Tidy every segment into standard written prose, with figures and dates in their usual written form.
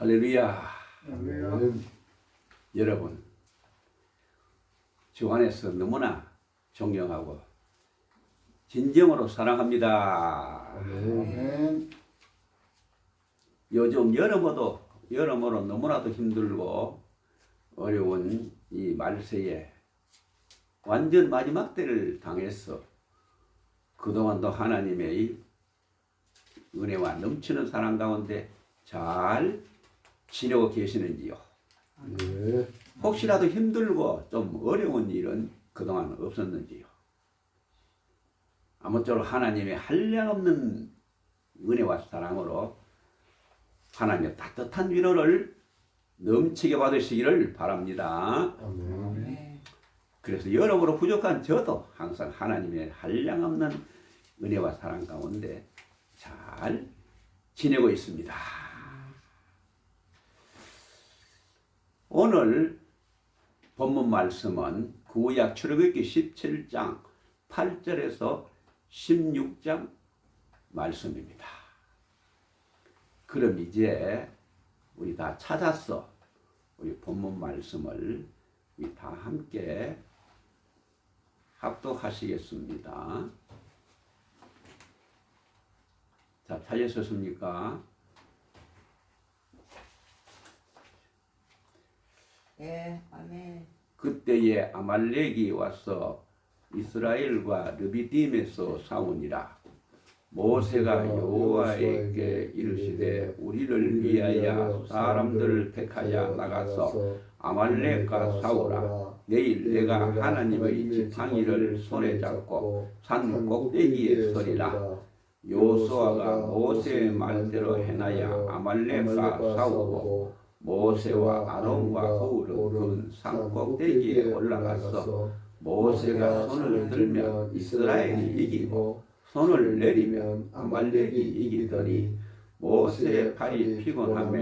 할렐루야. 할렐루야. 여러분, 주 안에서 너무나 존경하고 진정으로 사랑합니다. 아멘. 요즘 여러모로 너무나도 힘들고 어려운 이 말세에 완전 마지막 때를 당했어. 그동안도 하나님의 은혜와 넘치는 사랑 가운데 잘 지내고 계시는지요? 네. 혹시라도 힘들고 좀 어려운 일은 그동안 없었는지요? 아무쪼록 하나님의 한량없는 은혜와 사랑으로 하나님의 따뜻한 위로를 넘치게 받으시기를 바랍니다. 아멘. 그래서 여러모로 부족한 저도 항상 하나님의 한량없는 은혜와 사랑 가운데 잘 지내고 있습니다. 오늘 본문 말씀은 구약 출애굽기 17장 8절에서 16장 말씀입니다. 그럼 이제 우리 다 찾았어. 우리 본문 말씀을 우리 다 함께 합독하시겠습니다. 자, 찾으셨습니까? 네, 아멘. 그때에 아말렉이 와서 이스라엘과 르비딤에서 싸우니라. 모세가 여호와에게 이르시되 우리를 위하여 사람들을 택하여 나가서 아말렉과 싸우라. 내일 내가 하나님의 지팡이를 손에 잡고 산 꼭대기에 서리라. 여호수아가 모세의 말대로 행하여 아말렉과 싸우고 모세와 아론과 훌은 산 꼭대기에 올라가서 모세가 손을 들면 이스라엘이 이기고 손을 내리면 아말렉이 이기더니 모세의 팔이 피곤하며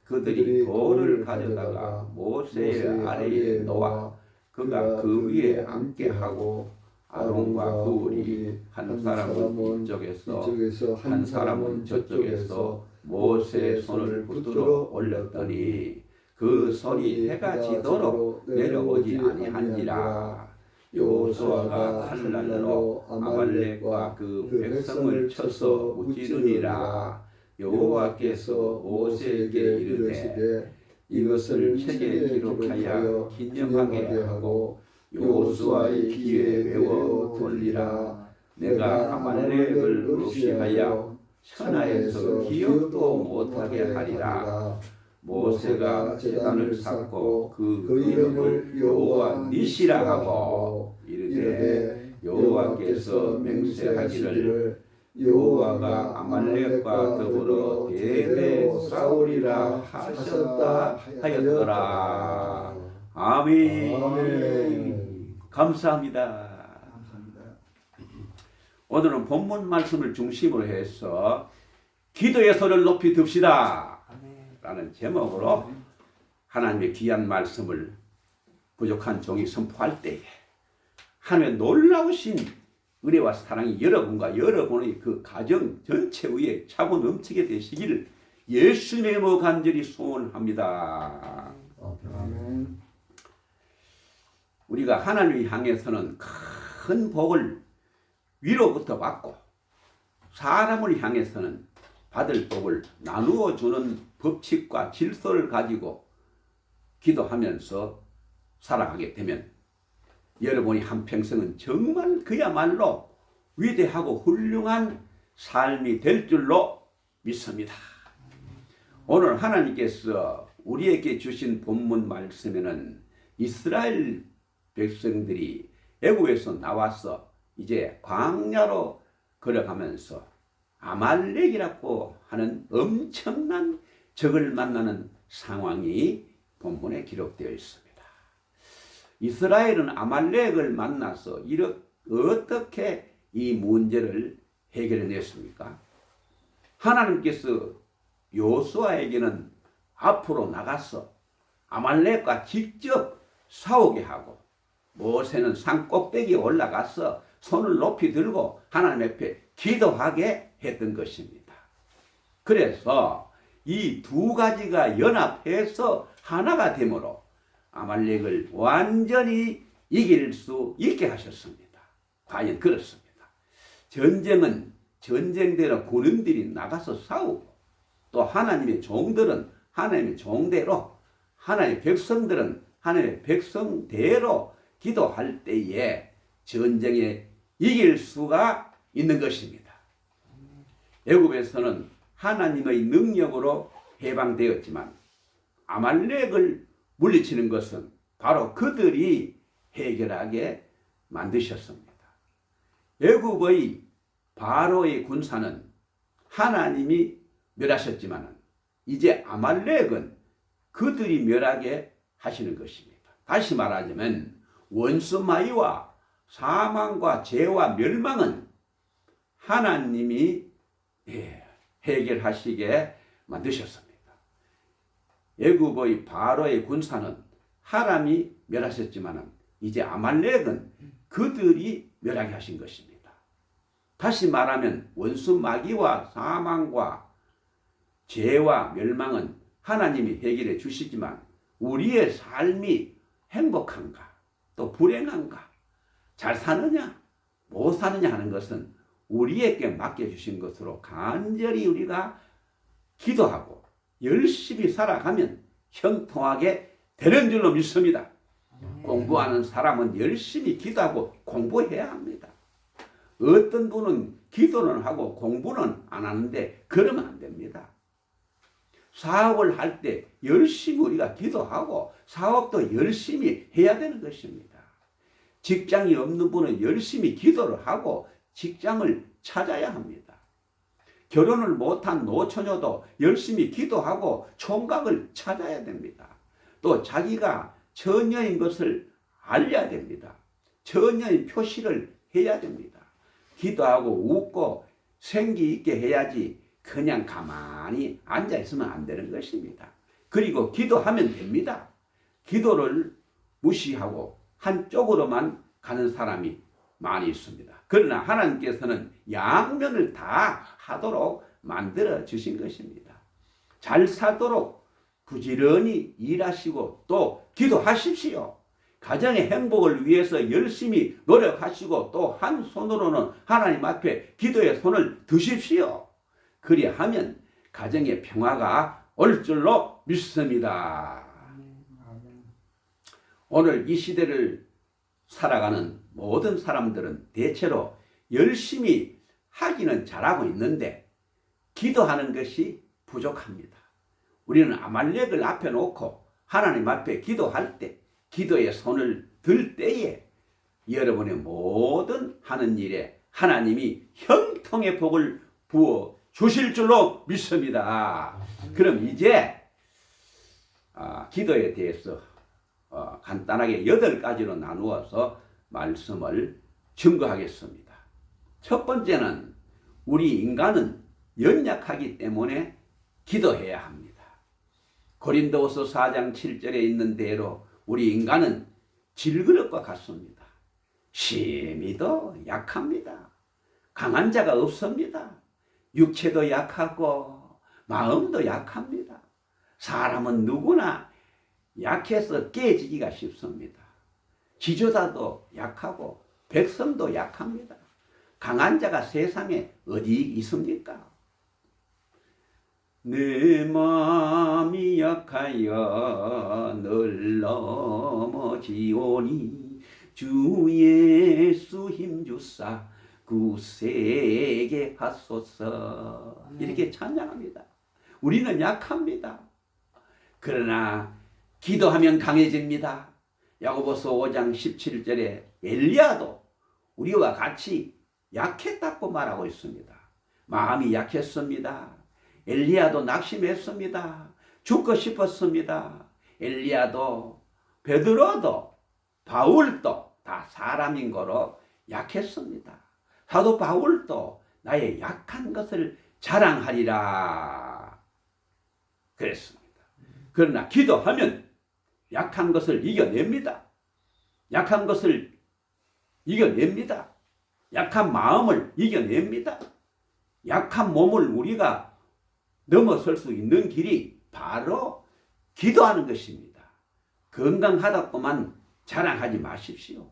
그들이 돌을 가져다가 모세의 아래에 놓아 그가 그 위에 앉게 하고 아론과 훌이 한 사람은 이쪽에서 한 사람은 저쪽에서 모세의 손을 붙들어 올렸더니 그 손이 해가 지도록 내려오지 아니한지라. 여호수아가 칼날로 아말렉과 그 백성을 쳐서 무찌르니라. 여호와께서 모세에게 이르되 이것을 책에 기록하여 기념하게 하고 여호수아의 귀에 외워 돌리라. 내가 아말렉을 무시하여 천하에서 기억도 못하게 하리라. 모세가 제단을 쌓고 그 이름을 여호와 니시라 하고 이르되 여호와께서 맹세하기를 여호와가 아말렉과 더불어 대대 싸우리라 하셨다 하였더라. 아멘. 아멘. 감사합니다. 오늘은 본문 말씀을 중심으로 해서 기도의 소리를 높이 듭시다 라는 제목으로 하나님의 귀한 말씀을 부족한 종이 선포할 때에 하나님의 놀라우신 은혜와 사랑이 여러분과 여러분의 그 가정 전체 위에 차고 넘치게 되시기를 예수님의 이름으로 간절히 소원합니다. 아멘. 우리가 하나님을 향해서는 큰 복을 위로부터 받고 사람을 향해서는 받을 복을 나누어 주는 법칙과 질서를 가지고 기도하면서 살아가게 되면 여러분이 한평생은 정말 그야말로 위대하고 훌륭한 삶이 될 줄로 믿습니다. 오늘 하나님께서 우리에게 주신 본문 말씀에는 이스라엘 백성들이 애굽에서 나와서 이제 광야로 걸어가면서 아말렉이라고 하는 엄청난 적을 만나는 상황이 본문에 기록되어 있습니다. 이스라엘은 아말렉을 만나서 어떻게 이 문제를 해결해냈습니까? 하나님께서 여호수아에게는 앞으로 나가서 아말렉과 직접 싸우게 하고 모세는 산 꼭대기에 올라가서 손을 높이 들고 하나님 앞에 기도하게 했던 것입니다. 그래서 이 두 가지가 연합해서 하나가 되므로 아말렉을 완전히 이길 수 있게 하셨습니다. 과연 그렇습니다. 전쟁은 전쟁대로 군인들이 나가서 싸우고 또 하나님의 종들은 하나님의 종대로 하나님의 백성들은 하나님의 백성대로 기도할 때에 전쟁에 이길 수가 있는 것입니다. 애굽에서는 하나님의 능력으로 해방되었지만 아말렉을 물리치는 것은 바로 그들이 해결하게 만드셨습니다. 애굽의 바로의 군사는 하나님이 멸하셨지만 이제 아말렉은 그들이 멸하게 하시는 것입니다. 다시 말하자면 원수마귀와 사망과 죄와 멸망은 하나님이 해결하시게 만드셨습니다. 애굽의 바로의 군사는 하나님이 멸하셨지만 이제 아말렉은 그들이 멸하게 하신 것입니다. 다시 말하면 원수 마귀와 사망과 죄와 멸망은 하나님이 해결해 주시지만 우리의 삶이 행복한가 또 불행한가 잘 사느냐 못 사느냐 하는 것은 우리에게 맡겨주신 것으로 간절히 우리가 기도하고 열심히 살아가면 형통하게 되는 줄로 믿습니다. 공부하는 사람은 열심히 기도하고 공부해야 합니다. 어떤 분은 기도는 하고 공부는 안 하는데 그러면 안 됩니다. 사업을 할 때 열심히 우리가 기도하고 사업도 열심히 해야 되는 것입니다. 직장이 없는 분은 열심히 기도를 하고 직장을 찾아야 합니다. 결혼을 못한 노처녀도 열심히 기도하고 총각을 찾아야 됩니다. 또 자기가 처녀인 것을 알려야 됩니다. 처녀의 표시를 해야 됩니다. 기도하고 웃고 생기 있게 해야지 그냥 가만히 앉아 있으면 안 되는 것입니다. 그리고 기도하면 됩니다. 기도를 무시하고 한쪽으로만 가는 사람이 많이 있습니다. 그러나 하나님께서는 양면을 다 하도록 만들어 주신 것입니다. 잘 사도록 부지런히 일하시고 또 기도하십시오. 가정의 행복을 위해서 열심히 노력하시고 또 한 손으로는 하나님 앞에 기도의 손을 드십시오. 그리하면 가정의 평화가 올 줄로 믿습니다. 오늘 이 시대를 살아가는 모든 사람들은 대체로 열심히 하기는 잘하고 있는데 기도하는 것이 부족합니다. 우리는 아말렉을 앞에 놓고 하나님 앞에 기도할 때 기도의 손을 들 때에 여러분의 모든 하는 일에 하나님이 형통의 복을 부어 주실 줄로 믿습니다. 그럼 이제 기도에 대해서 간단하게 8가지로 나누어서 말씀을 증거하겠습니다. 첫 번째는 우리 인간은 연약하기 때문에 기도해야 합니다. 고린도후서 4장 7절에 있는 대로 우리 인간은 질그릇과 같습니다. 심히도 약합니다. 강한 자가 없습니다. 육체도 약하고 마음도 약합니다. 사람은 누구나 약해서 깨지기가 쉽습니다. 지도자도 약하고 백성도 약합니다. 강한 자가 세상에 어디 있습니까? 내 마음이 약하여 늘 넘어지오니 주 예수 힘주사 굳세게 하소서. 이렇게 찬양합니다. 우리는 약합니다. 그러나 기도하면 강해집니다. 야고보서 5장 17절에 엘리야도 우리와 같이 약했다고 말하고 있습니다. 마음이 약했습니다. 엘리야도 낙심했습니다. 죽고 싶었습니다. 엘리야도 베드로도 바울도 다 사람인 거로 약했습니다. 사도 바울도 나의 약한 것을 자랑하리라 그랬습니다. 그러나 기도하면 약한 것을 이겨냅니다. 약한 것을 이겨냅니다. 약한 마음을 이겨냅니다. 약한 몸을 우리가 넘어설 수 있는 길이 바로 기도하는 것입니다. 건강하다고만 자랑하지 마십시오.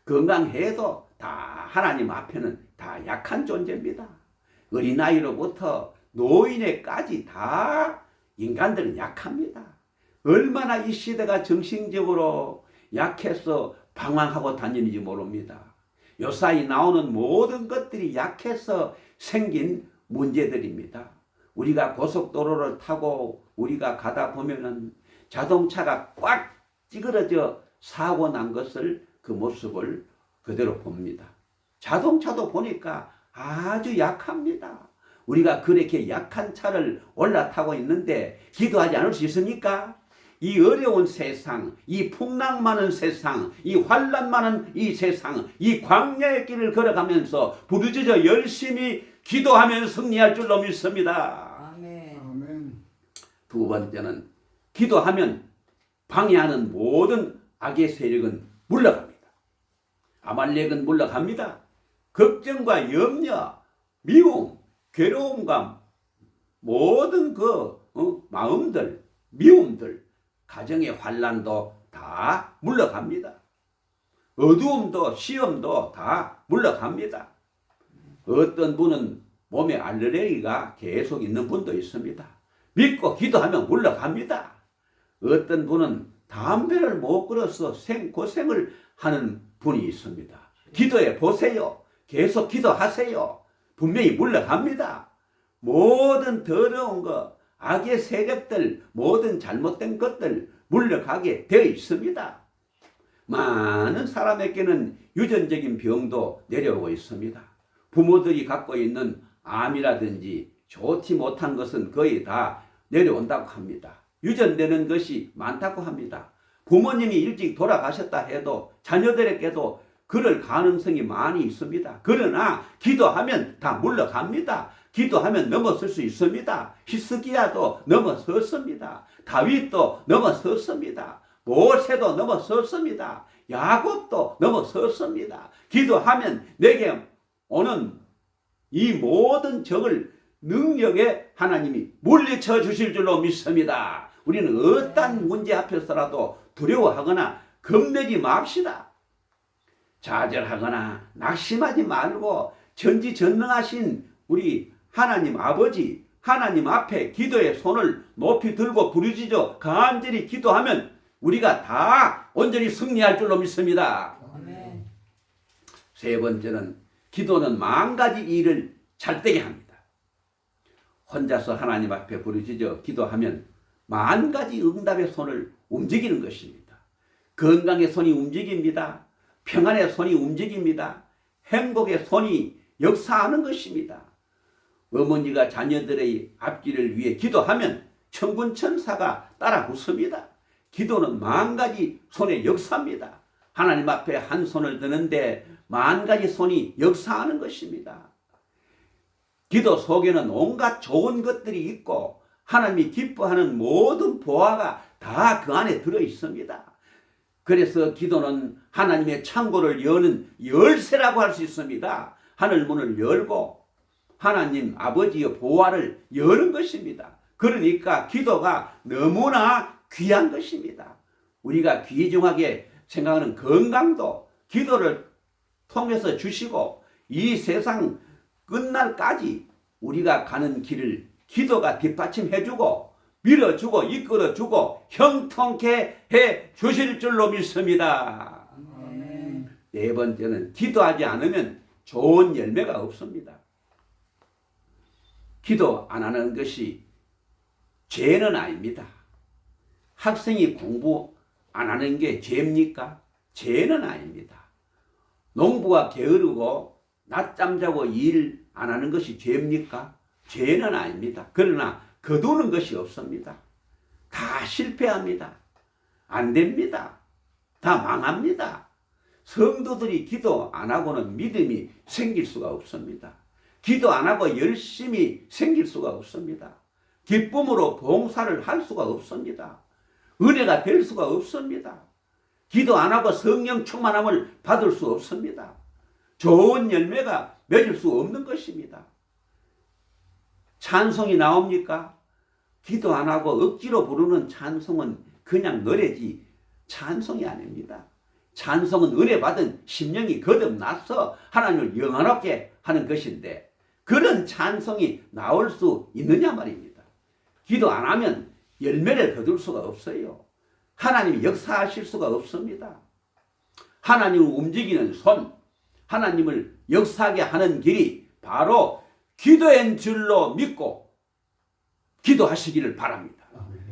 건강해도 다 하나님 앞에는 다 약한 존재입니다. 어린아이로부터 노인에까지 다 인간들은 약합니다. 얼마나 이 시대가 정신적으로 약해서 방황하고 다니는지 모릅니다. 요사이 나오는 모든 것들이 약해서 생긴 문제들입니다. 우리가 고속도로를 타고 우리가 가다 보면은 자동차가 꽉 찌그러져 사고 난 것을 그 모습을 그대로 봅니다. 자동차도 보니까 아주 약합니다. 우리가 그렇게 약한 차를 올라타고 있는데 기도하지 않을 수 있습니까? 이 어려운 세상, 이 풍랑 많은 세상, 이 환난 많은 이 세상, 이 광야의 길을 걸어가면서 부르짖어 열심히 기도하면 승리할 줄로 믿습니다. 아멘. 아멘. 두 번째는 기도하면 방해하는 모든 악의 세력은 물러갑니다. 아말렉은 물러갑니다. 걱정과 염려, 미움, 괴로움과 모든 마음들, 미움들, 가정의 환난도 다 물러갑니다. 어두움도 시험도 다 물러갑니다. 어떤 분은 몸에 알레르기가 계속 있는 분도 있습니다. 믿고 기도하면 물러갑니다. 어떤 분은 담배를 못 끊어서 고생을 하는 분이 있습니다. 기도해 보세요. 계속 기도하세요. 분명히 물러갑니다. 모든 더러운 것, 악의 세력들, 모든 잘못된 것들 물러가게 되어 있습니다. 많은 사람에게는 유전적인 병도 내려오고 있습니다. 부모들이 갖고 있는 암이라든지 좋지 못한 것은 거의 다 내려온다고 합니다. 유전되는 것이 많다고 합니다. 부모님이 일찍 돌아가셨다 해도 자녀들에게도 그럴 가능성이 많이 있습니다. 그러나 기도하면 다 물러갑니다. 기도하면 넘어설 수 있습니다. 히스기야도 넘어섰습니다. 다윗도 넘어섰습니다. 모세도 넘어섰습니다. 야곱도 넘어섰습니다. 기도하면 내게 오는 이 모든 적을 능력에 하나님이 물리쳐 주실 줄로 믿습니다. 우리는 어떤 문제 앞에서라도 두려워하거나 겁내지 맙시다. 좌절하거나 낙심하지 말고 전지전능하신 우리 하나님 아버지, 하나님 앞에 기도의 손을 높이 들고 부르짖어 간절히 기도하면 우리가 다 온전히 승리할 줄로 믿습니다. 아멘. 세 번째는 기도는 만가지 일을 잘되게 합니다. 혼자서 하나님 앞에 부르짖어 기도하면 만가지 응답의 손을 움직이는 것입니다. 건강의 손이 움직입니다. 평안의 손이 움직입니다. 행복의 손이 역사하는 것입니다. 어머니가 자녀들의 앞길을 위해 기도하면 천군 천사가 따라 붙습니다. 기도는 만가지 손의 역사입니다. 하나님 앞에 한 손을 드는데 만가지 손이 역사하는 것입니다. 기도 속에는 온갖 좋은 것들이 있고 하나님이 기뻐하는 모든 보화가 다 그 안에 들어 있습니다. 그래서 기도는 하나님의 창고를 여는 열쇠라고 할 수 있습니다. 하늘 문을 열고 하나님 아버지의 보화를 여는 것입니다. 그러니까 기도가 너무나 귀한 것입니다. 우리가 귀중하게 생각하는 건강도 기도를 통해서 주시고 이 세상 끝날까지 우리가 가는 길을 기도가 뒷받침해주고 밀어주고 이끌어주고 형통케 해 주실 줄로 믿습니다. 아멘. 네 번째는 기도하지 않으면 좋은 열매가 없습니다. 기도 안 하는 것이 죄는 아닙니다. 학생이 공부 안 하는 게 죄입니까? 죄는 아닙니다. 농부가 게으르고 낮잠 자고 일 안 하는 것이 죄입니까? 죄는 아닙니다. 그러나 거두는 것이 없습니다. 다 실패합니다. 안 됩니다. 다 망합니다. 성도들이 기도 안 하고는 믿음이 생길 수가 없습니다. 기도 안 하고 열심히 생길 수가 없습니다. 기쁨으로 봉사를 할 수가 없습니다. 은혜가 될 수가 없습니다. 기도 안 하고 성령 충만함을 받을 수 없습니다. 좋은 열매가 맺을 수 없는 것입니다. 찬송이 나옵니까? 기도 안 하고 억지로 부르는 찬송은 그냥 노래지 찬송이 아닙니다. 찬송은 은혜 받은 심령이 거듭나서 하나님을 영원하게 하는 것인데 그런 찬송이 나올 수 있느냐 말입니다. 기도 안 하면 열매를 거둘 수가 없어요. 하나님이 역사하실 수가 없습니다. 하나님을 움직이는 손, 하나님을 역사하게 하는 길이 바로 기도인 줄로 믿고 기도하시기를 바랍니다.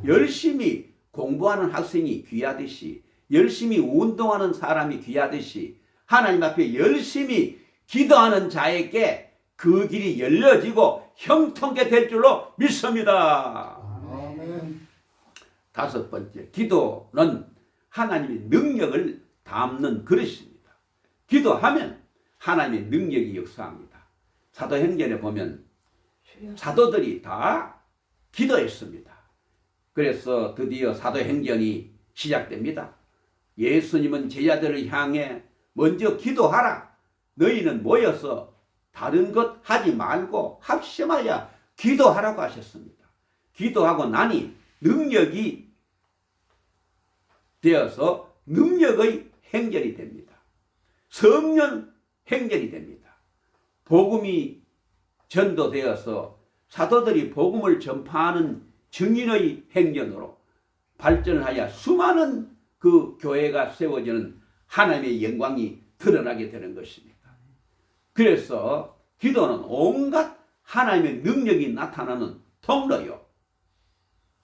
열심히 공부하는 학생이 귀하듯이 열심히 운동하는 사람이 귀하듯이 하나님 앞에 열심히 기도하는 자에게 그 길이 열려지고 형통케 될 줄로 믿습니다. 아멘. 다섯 번째, 기도는 하나님의 능력을 담는 그릇입니다. 기도하면 하나님의 능력이 역사합니다. 사도행전에 보면 사도들이 다 기도했습니다. 그래서 드디어 사도행전이 시작됩니다. 예수님은 제자들을 향해 먼저 기도하라. 너희는 모여서 다른 것 하지 말고 합심하여 기도하라고 하셨습니다. 기도하고 나니 능력이 되어서 능력의 행전이 됩니다. 성령 행전이 됩니다. 복음이 전도되어서 사도들이 복음을 전파하는 증인의 행전으로 발전을 하여 수많은 그 교회가 세워지는 하나님의 영광이 드러나게 되는 것입니다. 그래서 기도는 온갖 하나님의 능력이 나타나는 통로요.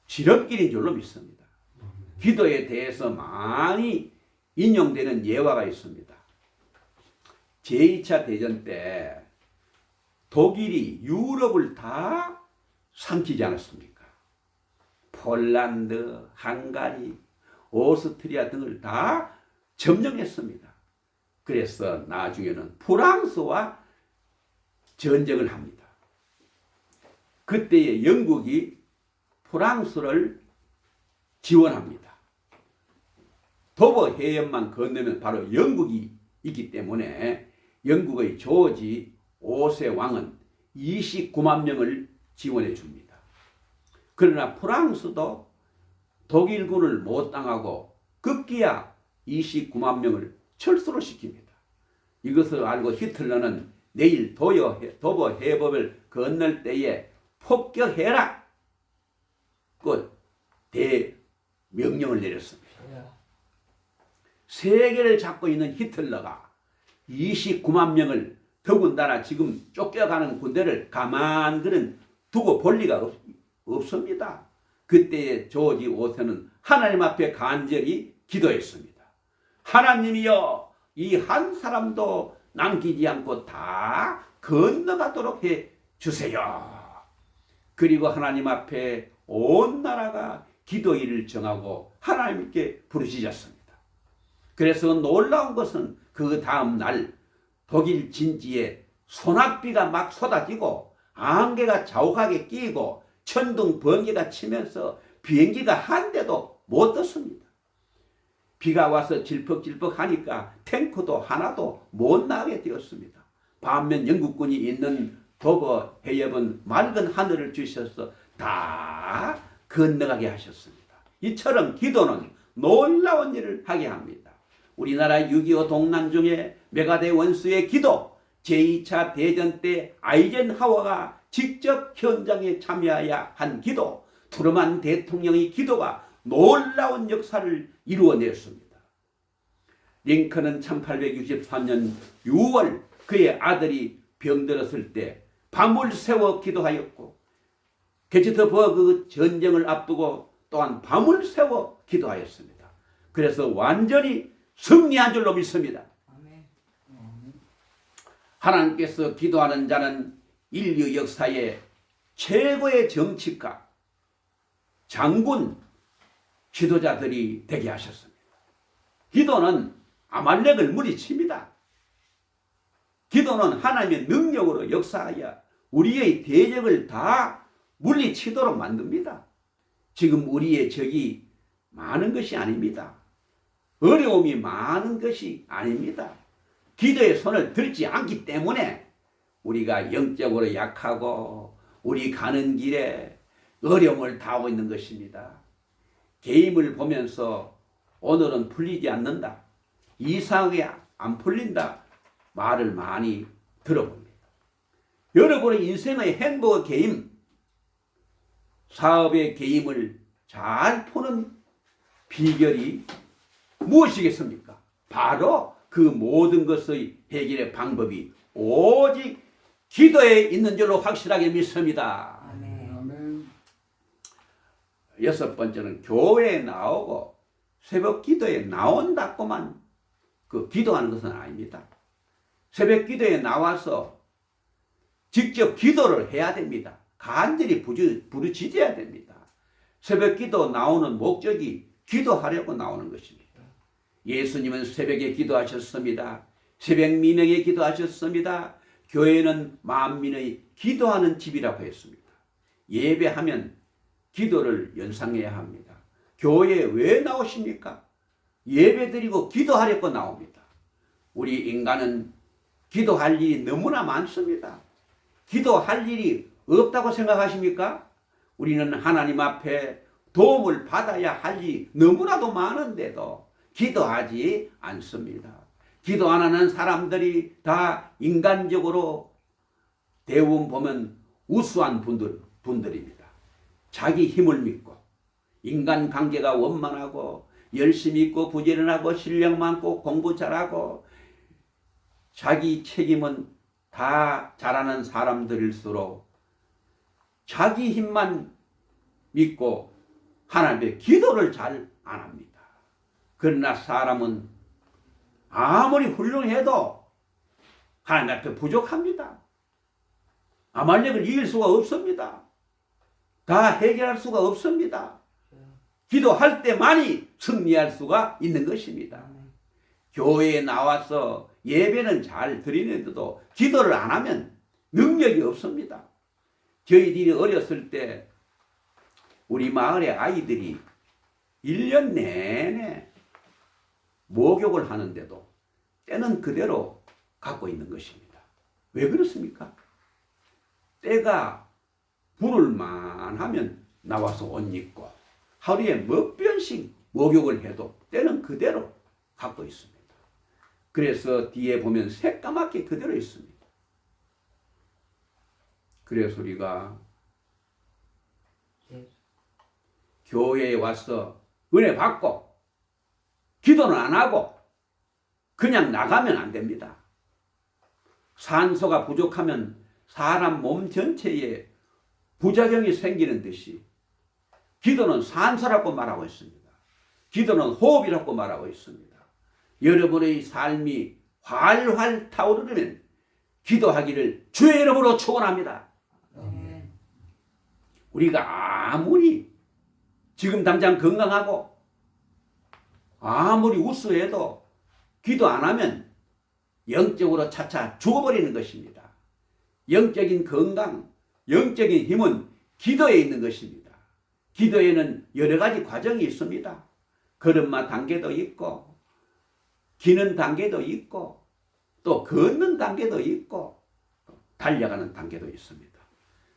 지름길인 줄로 믿습니다. 기도에 대해서 많이 인용되는 예화가 있습니다. 제2차 대전 때 독일이 유럽을 다 삼키지 않았습니까? 폴란드, 헝가리, 오스트리아 등을 다 점령했습니다. 그래서 나중에는 프랑스와 전쟁을 합니다. 그때에 영국이 프랑스를 지원합니다. 도보 해협만 건너면 바로 영국이 있기 때문에 영국의 조지 5세 왕은 29만 명을 지원해 줍니다. 그러나 프랑스도 독일군을 못 당하고 급기야 29만 명을 철수를 시킵니다. 이것을 알고 히틀러는 내일 도보 해협을 건널 때에 폭격해라! 그 대명령을 내렸습니다. 세계를 잡고 있는 히틀러가 29만 명을 더군다나 지금 쫓겨가는 군대를 가만히 두고 볼 리가 없습니다. 그때 조지 5세는 하나님 앞에 간절히 기도했습니다. 하나님이여, 이 한 사람도 남기지 않고 다 건너가도록 해 주세요. 그리고 하나님 앞에 온 나라가 기도일을 정하고 하나님께 부르짖었습니다. 그래서 놀라운 것은 그 다음 날 독일 진지에 소낙비가 막 쏟아지고 안개가 자욱하게 끼고 천둥 번개가 치면서 비행기가 한 대도 못 떴습니다. 비가 와서 질퍽질퍽 하니까 탱크도 하나도 못 나가게 되었습니다. 반면 영국군이 있는 도보 해협은 맑은 하늘을 주셔서 다 건너가게 하셨습니다. 이처럼 기도는 놀라운 일을 하게 합니다. 우리나라 6.25 동란 중에 메가데 원수의 기도, 제2차 대전 때 아이젠하워가 직접 현장에 참여하여 한 기도, 트루만 대통령의 기도가 놀라운 역사를 이루어냈습니다. 링컨은 1863년 6월 그의 아들이 병들었을 때 밤을 새워 기도하였고, 게츠버그 전쟁을 앞두고 또한 밤을 새워 기도하였습니다. 그래서 완전히 승리한 줄로 믿습니다. 하나님께서 기도하는 자는 인류 역사의 최고의 정치가, 장군, 지도자들이 되게 하셨습니다. 기도는 아말렉을 물리칩니다. 기도는 하나님의 능력으로 역사하여 우리의 대적을 다 물리치도록 만듭니다. 지금 우리의 적이 많은 것이 아닙니다. 어려움이 많은 것이 아닙니다. 기도의 손을 들지 않기 때문에 우리가 영적으로 약하고 우리 가는 길에 어려움을 당하고 있는 것입니다. 게임을 보면서 오늘은 풀리지 않는다, 이상하게 안 풀린다 말을 많이 들어봅니다. 여러분의 인생의 행복의 게임, 사업의 게임을 잘 푸는 비결이 무엇이겠습니까? 바로 그 모든 것의 해결의 방법이 오직 기도에 있는 줄로 확실하게 믿습니다. 아멘. 아멘. 여섯 번째는 교회에 나오고 새벽 기도에 나온다고만 그 기도하는 것은 아닙니다. 새벽 기도에 나와서 직접 기도를 해야 됩니다. 간절히 부르짖어야 됩니다. 새벽 기도 나오는 목적이 기도하려고 나오는 것입니다. 예수님은 새벽에 기도하셨습니다. 새벽 미명에 기도하셨습니다. 교회는 만민의 기도하는 집이라고 했습니다. 예배하면 기도를 연상해야 합니다. 교회에 왜 나오십니까? 예배드리고 기도하려고 나옵니다. 우리 인간은 기도할 일이 너무나 많습니다. 기도할 일이 없다고 생각하십니까? 우리는 하나님 앞에 도움을 받아야 할 일이 너무나도 많은데도 기도하지 않습니다. 기도 안 하는 사람들이 다 인간적으로 대부분 보면 우수한 분들입니다. 자기 힘을 믿고 인간관계가 원만하고 열심히 있고 부지런하고 실력 많고 공부 잘하고 자기 책임은 다 잘하는 사람들일수록 자기 힘만 믿고 하나님의 기도를 잘 안 합니다. 그러나 사람은 아무리 훌륭해도 하나님 앞에 부족합니다. 아말렉을 이길 수가 없습니다. 다 해결할 수가 없습니다. 기도할 때만이 승리할 수가 있는 것입니다. 교회에 나와서 예배는 잘 드리는데도 기도를 안 하면 능력이 없습니다. 저희들이 어렸을 때 우리 마을의 아이들이 1년 내내 목욕을 하는데도 때는 그대로 갖고 있는 것입니다. 왜 그렇습니까? 때가 부를만 하면 나와서 옷 입고 하루에 몇 번씩 목욕을 해도 때는 그대로 갖고 있습니다. 그래서 뒤에 보면 새까맣게 그대로 있습니다. 그래서 우리가 교회에 와서 은혜 받고 기도는 안 하고 그냥 나가면 안 됩니다. 산소가 부족하면 사람 몸 전체에 부작용이 생기는 듯이 기도는 산소라고 말하고 있습니다. 기도는 호흡이라고 말하고 있습니다. 여러분의 삶이 활활 타오르면 기도하기를 주의 이름으로 축원합니다. 우리가 아무리 지금 당장 건강하고 아무리 우수해도 기도 안 하면 영적으로 차차 죽어버리는 것입니다. 영적인 건강, 영적인 힘은 기도에 있는 것입니다. 기도에는 여러 가지 과정이 있습니다. 걸음마 단계도 있고 기는 단계도 있고 또 걷는 단계도 있고 달려가는 단계도 있습니다.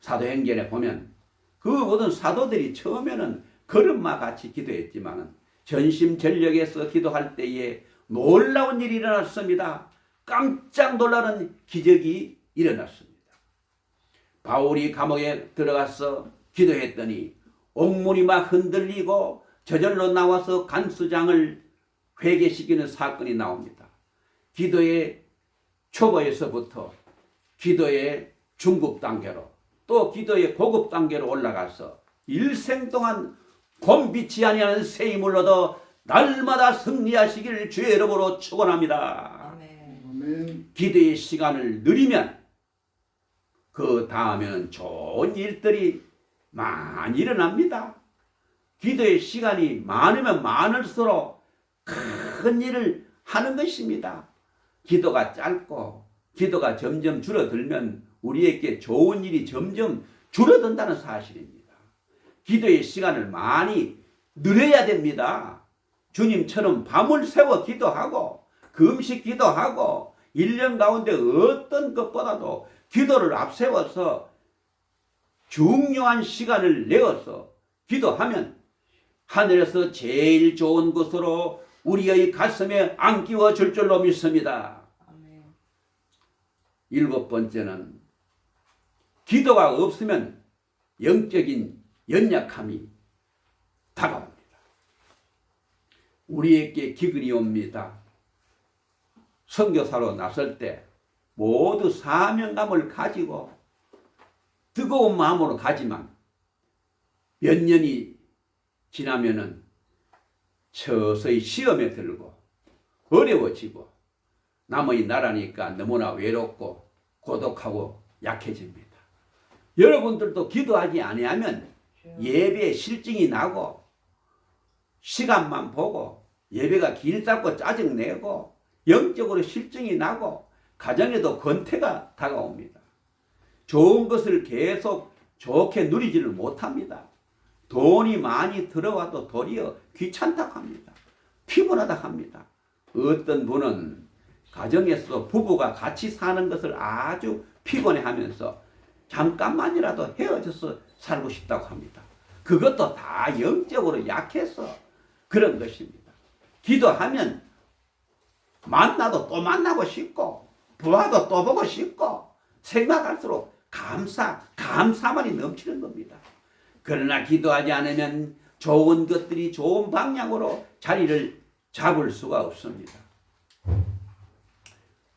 사도행전에 보면 그 모든 사도들이 처음에는 걸음마 같이 기도했지만 전심전력에서 기도할 때에 놀라운 일이 일어났습니다. 깜짝 놀라는 기적이 일어났습니다. 바울이 감옥에 들어가서 기도했더니 옥문이 막 흔들리고 저절로 나와서 간수장을 회개시키는 사건이 나옵니다. 기도의 초보에서부터 기도의 중급 단계로 또 기도의 고급 단계로 올라가서 일생 동안 곰비치 아니하는 새 힘을 얻어 날마다 승리하시기를 주의 이름으로 축원합니다. 아멘. 기도의 시간을 늘리면 그 다음에는 좋은 일들이 많이 일어납니다. 기도의 시간이 많으면 많을수록 큰 일을 하는 것입니다. 기도가 짧고 기도가 점점 줄어들면 우리에게 좋은 일이 점점 줄어든다는 사실입니다. 기도의 시간을 많이 늘려야 됩니다. 주님처럼 밤을 새워 기도하고 금식 기도하고 1년 가운데 어떤 것보다도 기도를 앞세워서 중요한 시간을 내어서 기도하면 하늘에서 제일 좋은 것으로 우리의 가슴에 안기워 줄 줄로 믿습니다. 아멘. 7번째는 기도가 없으면 영적인 연약함이 다가옵니다. 우리에게 기근이 옵니다. 선교사로 나설 때 모두 사명감을 가지고 뜨거운 마음으로 가지만 몇 년이 지나면은 서서히 시험에 들고 어려워지고 남의 나라니까 너무나 외롭고 고독하고 약해집니다. 여러분들도 기도하지 아니하면 예배에 실증이 나고 시간만 보고 예배가 길잡고 짜증내고 영적으로 실증이 나고 가정에도 권태가 다가옵니다. 좋은 것을 계속 좋게 누리지를 못합니다. 돈이 많이 들어와도 도리어 귀찮다 합니다. 피곤하다 합니다. 어떤 분은 가정에서 부부가 같이 사는 것을 아주 피곤해하면서 잠깐만이라도 헤어져서 살고 싶다고 합니다. 그것도 다 영적으로 약해서 그런 것입니다. 기도하면 만나도 또 만나고 싶고 보아도 또 보고 싶고 생각할수록 감사만이 넘치는 겁니다. 그러나 기도하지 않으면 좋은 것들이 좋은 방향으로 자리를 잡을 수가 없습니다.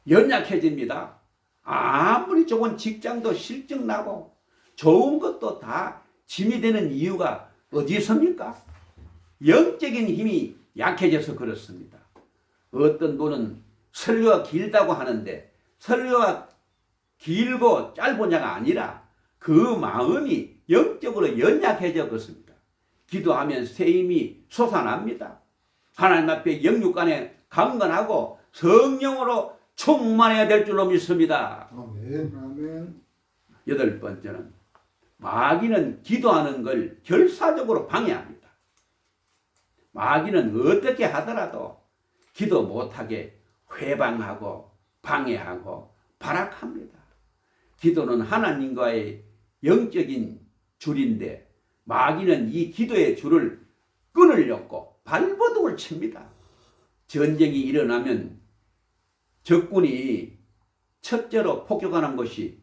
연약해집니다. 아무리 좋은 직장도 실증나고 좋은 것도 다 짐이 되는 이유가 어디 있습니까? 영적인 힘이 약해져서 그렇습니다. 어떤 분은 설교가 길다고 하는데 설교가 길고 짧으냐가 아니라 그 마음이 영적으로 연약해져 그렇습니다. 기도하면 새 힘이 솟아납니다. 하나님 앞에 영육간에 강건하고 성령으로 충만해야 될 줄로 믿습니다. 아멘. 아멘. 8번째는 마귀는 기도하는 걸 결사적으로 방해합니다. 마귀는 어떻게 하더라도 기도 못하게 회방하고 방해하고 발악합니다. 기도는 하나님과의 영적인 줄인데 마귀는 이 기도의 줄을 끊으려고 발버둥을 칩니다. 전쟁이 일어나면 적군이 첫째로 폭격하는 것이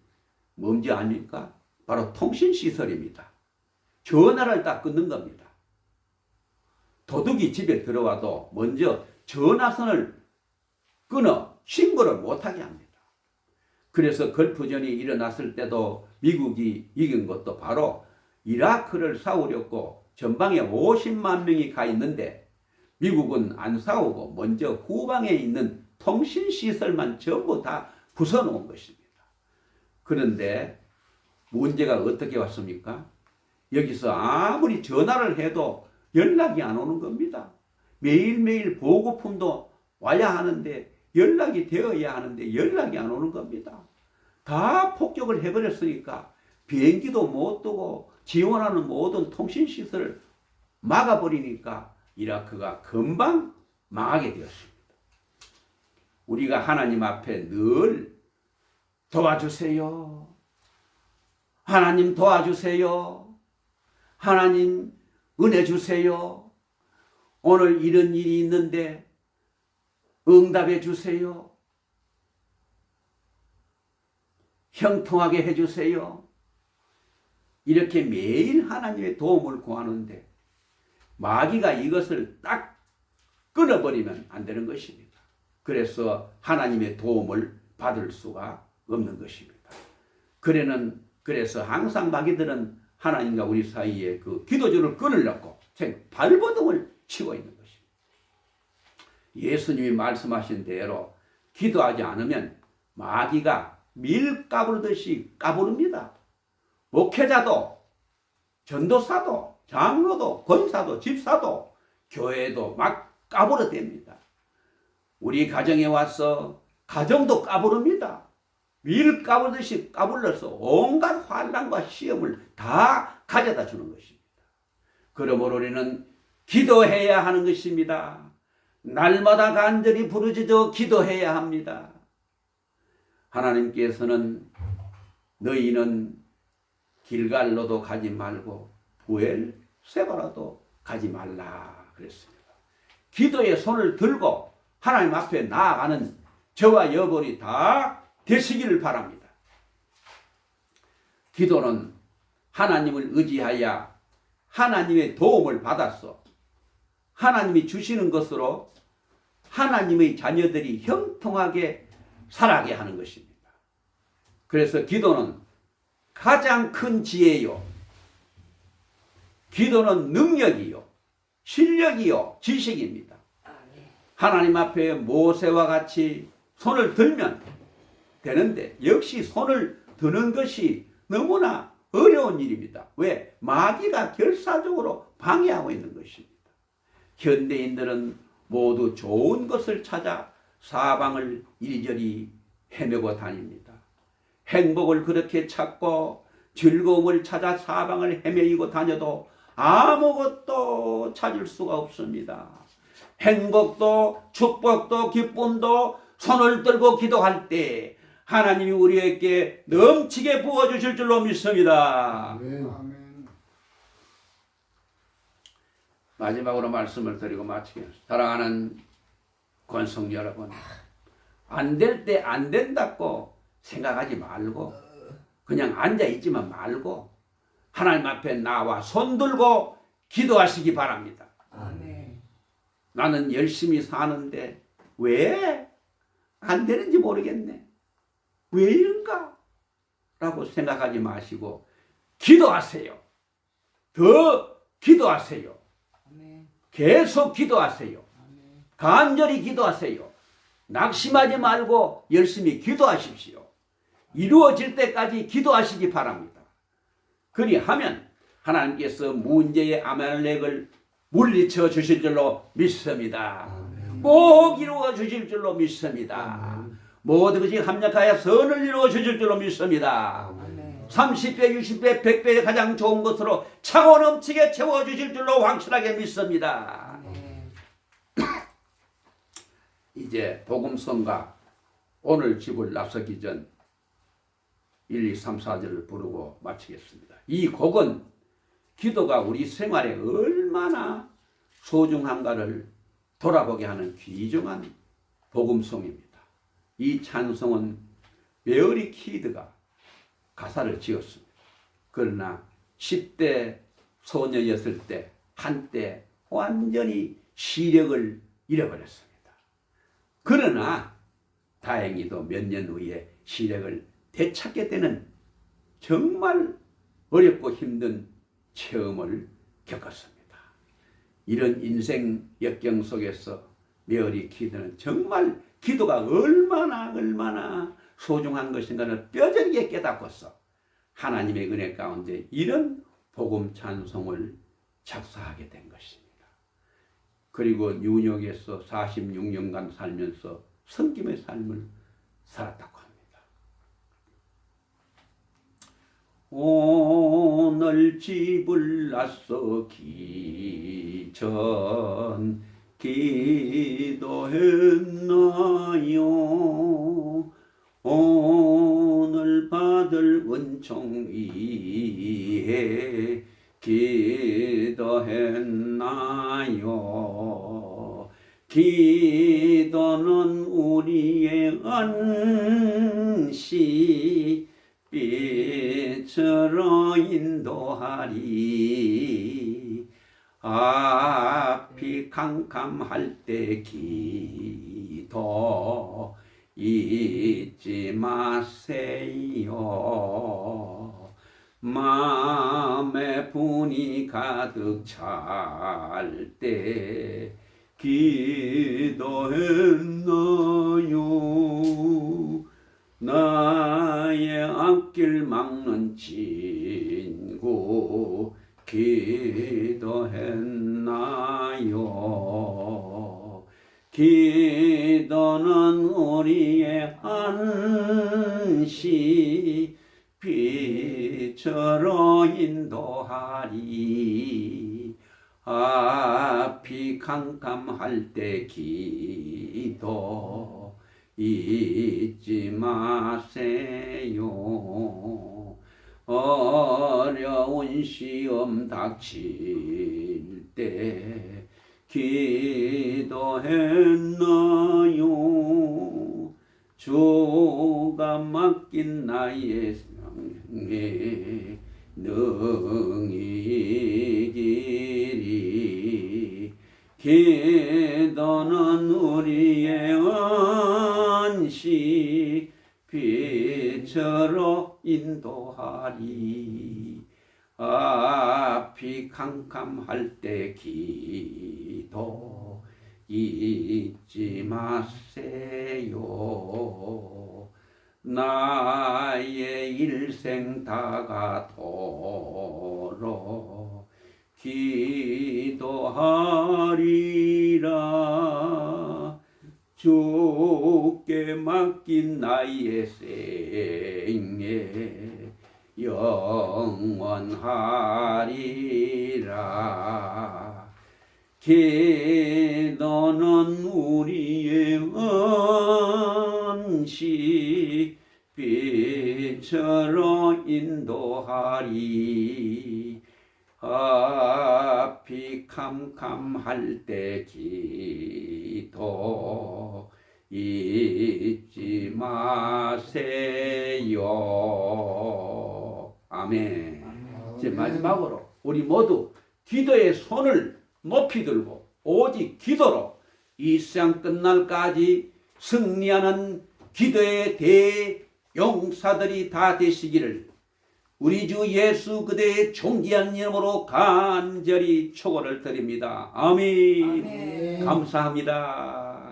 뭔지 아닙니까? 바로 통신시설입니다. 전화를 다 끊는 겁니다. 도둑이 집에 들어와도 먼저 전화선을 끊어 신고를 못하게 합니다. 그래서 걸프전이 일어났을 때도 미국이 이긴 것도 바로 이라크를 싸우려고 전방에 50만 명이 가 있는데 미국은 안 싸우고 먼저 후방에 있는 통신시설만 전부 다 부숴놓은 것입니다. 그런데 문제가 어떻게 왔습니까? 여기서 아무리 전화를 해도 연락이 안 오는 겁니다. 매일매일 보고품도 와야 하는데 연락이 되어야 하는데 연락이 안 오는 겁니다. 다 폭격을 해버렸으니까 비행기도 못 뜨고 지원하는 모든 통신시설을 막아버리니까 이라크가 금방 망하게 되었습니다. 우리가 하나님 앞에 늘 도와주세요. 하나님 도와주세요. 하나님 은혜 주세요. 오늘 이런 일이 있는데 응답해 주세요. 형통하게 해주세요. 이렇게 매일 하나님의 도움을 구하는데 마귀가 이것을 딱 끊어버리면 안 되는 것입니다. 그래서 하나님의 도움을 받을 수가 없는 것입니다. 그래서 항상 마귀들은 하나님과 우리 사이에 그 기도줄을 끊으려고 발버둥을 치고 있는 것입니다. 예수님이 말씀하신 대로 기도하지 않으면 마귀가 밀 까부르듯이 까부릅니다. 목회자도 전도사도 장로도 권사도 집사도 교회도 막 까부러댑니다. 우리 가정에 와서 가정도 까부릅니다. 밀 까부르듯이 까불러서 온갖 환난과 시험을 다 가져다 주는 것입니다. 그러므로 우리는 기도해야 하는 것입니다. 날마다 간절히 부르짖어 기도해야 합니다. 하나님께서는 너희는 길갈로도 가지 말고 부엘세바라도 가지 말라 그랬습니다. 기도의 손을 들고 하나님 앞에 나아가는 저와 여러분이 다 되시기를 바랍니다. 기도는 하나님을 의지하여 하나님의 도움을 받아서 하나님이 주시는 것으로 하나님의 자녀들이 형통하게 살아가게 하는 것입니다. 그래서 기도는 가장 큰 지혜요, 기도는 능력이요, 실력이요, 지식입니다. 하나님 앞에 모세와 같이 손을 들면 되는데 역시 손을 드는 것이 너무나 어려운 일입니다. 왜? 마귀가 결사적으로 방해하고 있는 것입니다. 현대인들은 모두 좋은 것을 찾아 사방을 이리저리 헤매고 다닙니다. 행복을 그렇게 찾고 즐거움을 찾아 사방을 헤매이고 다녀도 아무것도 찾을 수가 없습니다. 행복도 축복도 기쁨도 손을 들고 기도할 때 하나님이 우리에게 넘치게 부어주실 줄로 믿습니다. 아멘. 마지막으로 말씀을 드리고 마치겠습니다. 사랑하는 권성 여러분, 안 될 때 안 된다고 생각하지 말고 그냥 앉아있지만 말고 하나님 앞에 나와 손 들고 기도하시기 바랍니다. 아멘. 나는 열심히 사는데 왜 안 되는지 모르겠네. 왜 이런가? 라고 생각하지 마시고 기도하세요. 더 기도하세요. 아멘. 계속 기도하세요. 아멘. 간절히 기도하세요. 낙심하지 말고 열심히 기도하십시오. 이루어질 때까지 기도하시기 바랍니다. 그리하면 하나님께서 문제의 아말렉을 물리쳐 주실 줄로 믿습니다. 꼭 이루어 주실 줄로 믿습니다. 모든 것이 합력하여 선을 이루어 주실 줄로 믿습니다. 아멘. 30배, 60배, 100배의 가장 좋은 것으로 차고 넘치게 채워주실 줄로 확실하게 믿습니다. 아멘. 이제 복음성가 오늘 집을 나서기 전 1, 2, 3, 4절을 부르고 마치겠습니다. 이 곡은 기도가 우리 생활에 얼마나 소중한가를 돌아보게 하는 귀중한 복음성입니다. 이 찬송은 메어리 키드가 가사를 지었습니다. 그러나 10대 소녀였을 때 한때 완전히 시력을 잃어버렸습니다. 그러나 다행히도 몇 년 후에 시력을 되찾게 되는 정말 어렵고 힘든 체험을 겪었습니다. 이런 인생 역경 속에서 메어리 키드는 정말 기도가 얼마나 소중한 것인가를 뼈저리게 깨닫고서 하나님의 은혜 가운데 이런 복음 찬송을 작사하게 된 것입니다. 그리고 뉴욕에서 46년간 살면서 섬김의 삶을 살았다고 합니다. 오늘 집을 나서기 전 기도했나요? 오늘 받을 은총 위에 기도했나요? 기도는 우리의 안식 빛으로 인도하리. 앞이 캄캄할 때 기도 잊지 마세요. 마음에 분이 가득 찰 때 기도했나요? 나의 앞길 막는 친구 기도했나요? 기도는 우리의 안식 빛으로 인도하리. 앞이 캄캄할 때 기도 잊지 마세요. 어려운 시험 닥칠 때 기도했나요? 주가 맡긴 나의 상에 능히 이기리. 기도는 우리의 안식 빛으로 인도하리. 앞이 캄캄할 때 기도 잊지 마세요. 나의 일생 다가도록 기도하리라. 주께 맡긴 나의 생애 영원하리라. 기도는 우리의 안식 빛으로 인도하리. 앞이 캄캄할 때 기도 잊지 마세요. 아멘. 이제 마지막으로 우리 모두 기도의 손을 높이 들고 오직 기도로 이 세상 끝날까지 승리하는 기도의 대용사들이 다 되시기를 우리 주 예수 그대의 존귀한 이름으로 간절히 축원을 드립니다. 아멘. 아멘. 감사합니다.